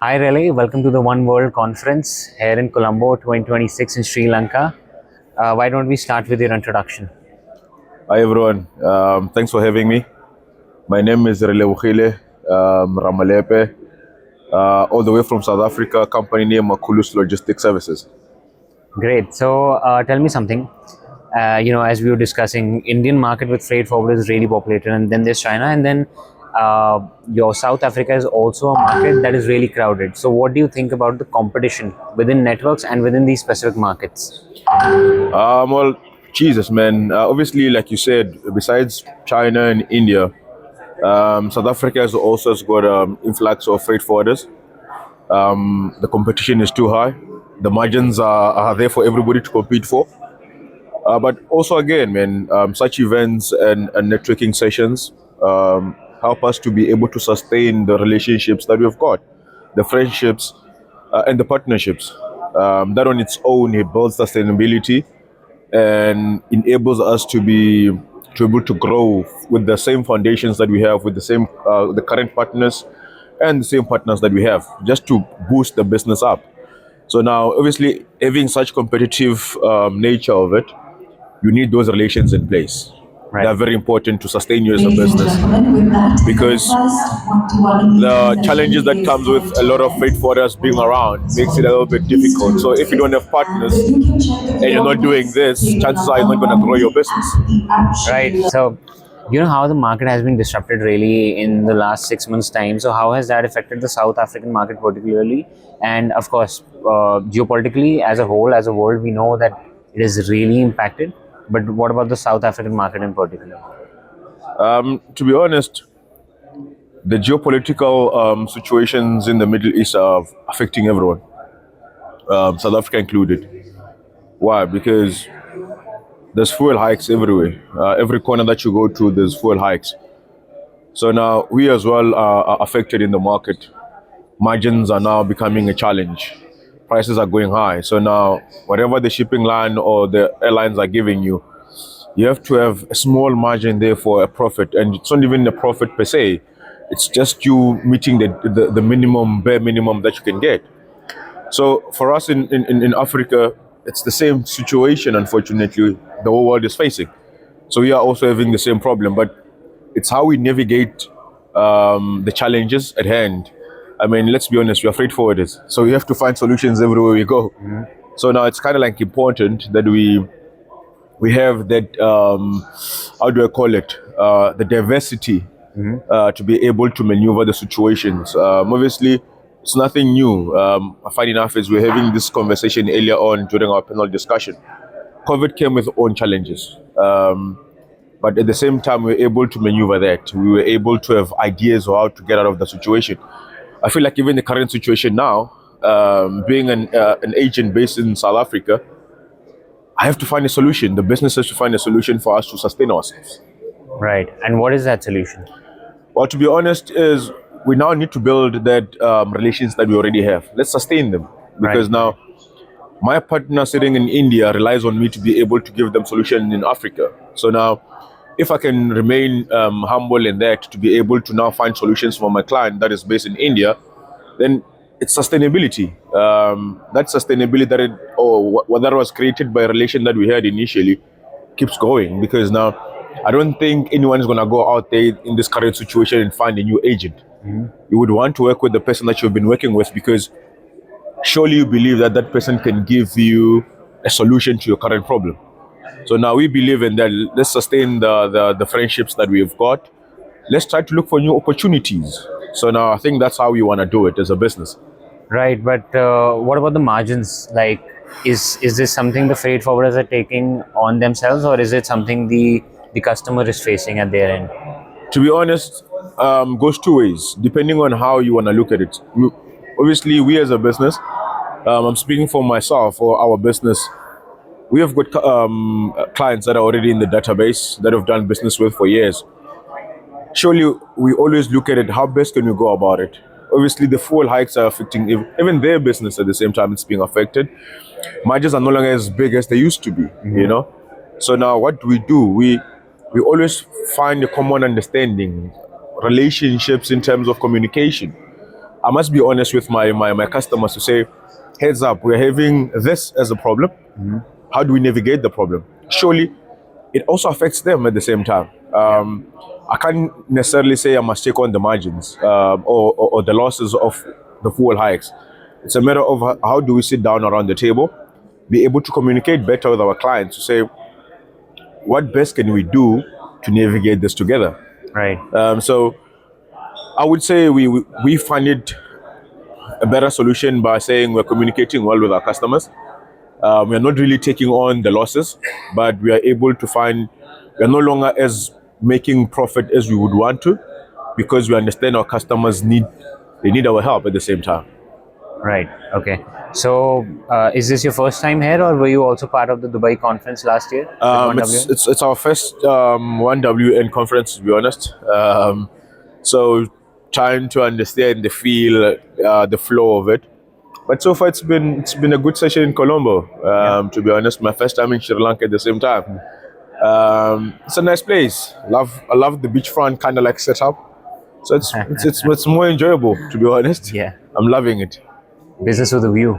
Hi Rele, welcome to the One World Conference here in Colombo 2026 in Sri Lanka. Why don't we start with your introduction? Hi everyone, thanks for having me. My name is Relebogile Ramalepe, all the way from South Africa, company name Makhulu's Logistics Services. Great. So tell me something. As we were discussing, Indian market with freight forward is really populated, and then there's China, and then your South Africa is also a market that is really crowded. So what do you think about the competition within networks and within these specific markets? Well, Jesus, man. Obviously, like you said, besides China and India, South Africa has also got influx of freight forwarders. The competition is too high. The margins are there for everybody to compete for. But also, again, man, such events and networking sessions help us to be able to sustain the relationships that we've got, the friendships and the partnerships. That on its own, it builds sustainability and enables us to be able to grow with the same foundations that we have, with the same the current partners and the same partners that we have, just to boost the business up. So now, obviously, having such competitive nature of it, you need those relations in place. Right. They're very important to sustain you as a business because the challenges that comes with a lot of freight forwarders being around makes it a little bit difficult. So if you don't have partners and you're not doing this, chances are you're not going to grow your business. Right. So, you know how the market has been disrupted really in the last 6 months' time. So, how has that affected the South African market particularly? And of course, geopolitically as a whole, as a world, we know that it is really impacted. But what about the South African market in particular? To be honest, the geopolitical situations in the Middle East are affecting everyone, South Africa included. Why? Because there's fuel hikes everywhere. Every corner that you go to, there's fuel hikes. So now we as well are affected in the market. Margins are now becoming a challenge. Prices are going high. So now, whatever the shipping line or the airlines are giving you, you have to have a small margin there for a profit. And it's not even a profit per se. It's just you meeting the minimum, bare minimum that you can get. So for us in Africa, it's the same situation, unfortunately, the whole world is facing. So we are also having the same problem, but it's how we navigate the challenges at hand. I mean, let's be honest, we are freight forwarders. So we have to find solutions everywhere we go. So now it's kind of like important that we have that, how do I call it, the diversity to be able to maneuver the situations. Obviously, it's nothing new. Funny enough, is we're having this conversation earlier on during our panel discussion. COVID came with its own challenges. But at the same time, we were able to maneuver that. We were able to have ideas of how to get out of the situation. I feel like even the current situation now, being an agent based in South Africa, I have to find a solution. The business has to find a solution for us to sustain ourselves. Right. And what is that solution? Well, to be honest, is we now need to build that relations that we already have. Let's sustain them because now my partner sitting in India relies on me to be able to give them solutions in Africa. So now, if I can remain humble in that to be able to now find solutions for my client that is based in India, then it's sustainability. That sustainability that that was created by a relation that we had initially keeps going because now I don't think anyone is going to go out there in this current situation and find a new agent. You would want to work with the person that you've been working with because surely you believe that that person can give you a solution to your current problem. So now we believe in that. Let's sustain the friendships that we've got. Let's try to look for new opportunities. So now I think that's how we want to do it as a business. Right. But what about the margins? Like, is this something the freight forwarders are taking on themselves, or is it something the customer is facing at their end? To be honest, goes two ways, depending on how you want to look at it. Obviously, we as a business, I'm speaking for myself or our business, we have got clients that are already in the database that have done business with for years. Surely, we always look at it, how best can we go about it? Obviously, the fuel hikes are affecting even their business at the same time it's being affected. Margins are no longer as big as they used to be, you know? So now what do? We always find a common understanding, relationships in terms of communication. I must be honest with my customers to say, heads up, we're having this as a problem. How do we navigate the problem? Surely, it also affects them at the same time. I can't necessarily say I must take on the margins or the losses of the fuel hikes. It's a matter of how do we sit down around the table, be able to communicate better with our clients to say, what best can we do to navigate this together? Right. So I would say we find it a better solution by saying we're communicating well with our customers. We're not really taking on the losses, but we are able to find we're no longer as making profit as we would want to, because we understand our customers need our help at the same time. Right. Okay. So, is this your first time here, or were you also part of the Dubai conference last year? with 1W? It's our first 1WN conference, to be honest. So trying to understand the feel, the flow of it. But so far, it's been a good session in Colombo. To be honest, my first time in Sri Lanka at the same time. It's a nice place. I love the beachfront kind of like setup. So it's more enjoyable, to be honest. Yeah. I'm loving it. Business with a view.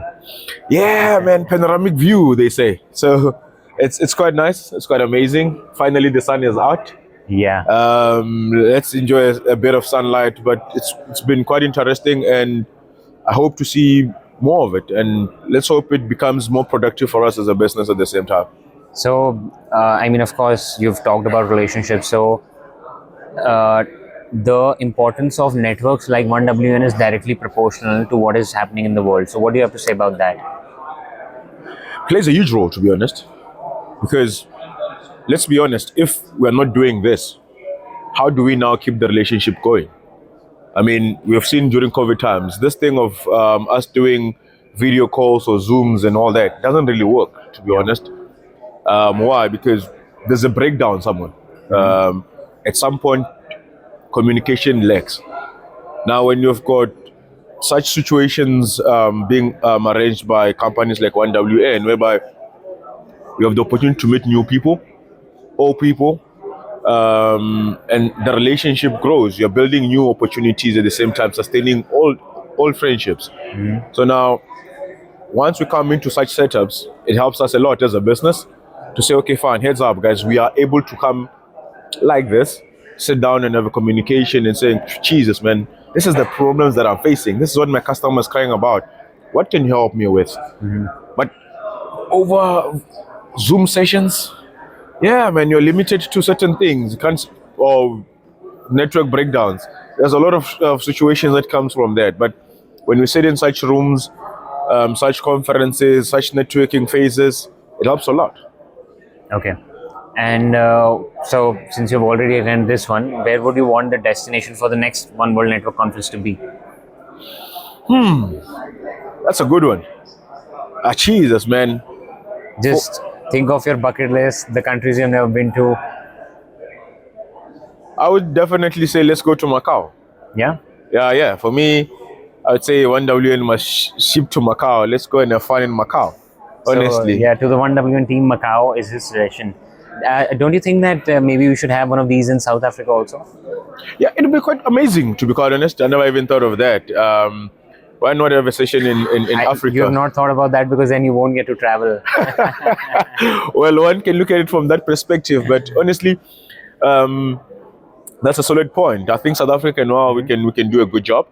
Yeah, man, panoramic view, they say. So it's quite nice. It's quite amazing. Finally, the sun is out. Yeah. Let's enjoy a bit of sunlight. But it's been quite interesting, and I hope to see more of it. And let's hope it becomes more productive for us as a business at the same time. So, I mean, of course, you've talked about relationships. So, the importance of networks like 1WN is directly proportional to what is happening in the world. So, what do you have to say about that? Plays a huge role, to be honest, because let's be honest, if we're not doing this, how do we now keep the relationship going? I mean, we have seen during COVID times, this thing of us doing video calls or Zooms and all that doesn't really work, to be honest. Why? Because there's a breakdown somewhere. At some point, communication lacks. Now, when you've got such situations being arranged by companies like 1WN, whereby you have the opportunity to meet new people, old people, and the relationship grows. You're building new opportunities at the same time, sustaining old friendships. So now, once we come into such setups, it helps us a lot as a business to say, okay, fine, heads up, guys, we are able to come like this, sit down and have a communication and saying, Jesus, man, this is the problems that I'm facing. This is what my customer is crying about. What can you help me with? But over Zoom sessions, yeah, man, you're limited to certain things. You can't, or network breakdowns. There's a lot of situations that comes from that. But when we sit in such rooms, such conferences, such networking phases, it helps a lot. Okay. And so, since you've already attended this one, where would you want the destination for the next One World Network Conference to be? That's a good one. Jesus, man. Just think of your bucket list, the countries you've never been to. I would definitely say let's go to Macau. Yeah? Yeah. For me, I would say 1WN must ship to Macau. Let's go and have fun in Macau. Honestly. So, yeah, to the 1WN team, Macau is his suggestion. Don't you think that maybe we should have one of these in South Africa also? Yeah, it would be quite amazing, to be quite honest. I never even thought of that. Why not have a session in Africa? You have not thought about that because then you won't get to travel. Well, one can look at it from that perspective, but honestly, that's a solid point. I think South Africa now we can do a good job,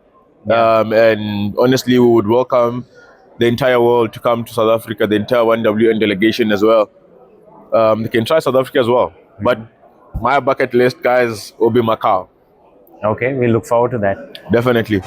and honestly, we would welcome the entire world to come to South Africa, the entire 1WN delegation as well. They can try South Africa as well, but my bucket list, guys, will be Macau. Okay, we look forward to that. Definitely.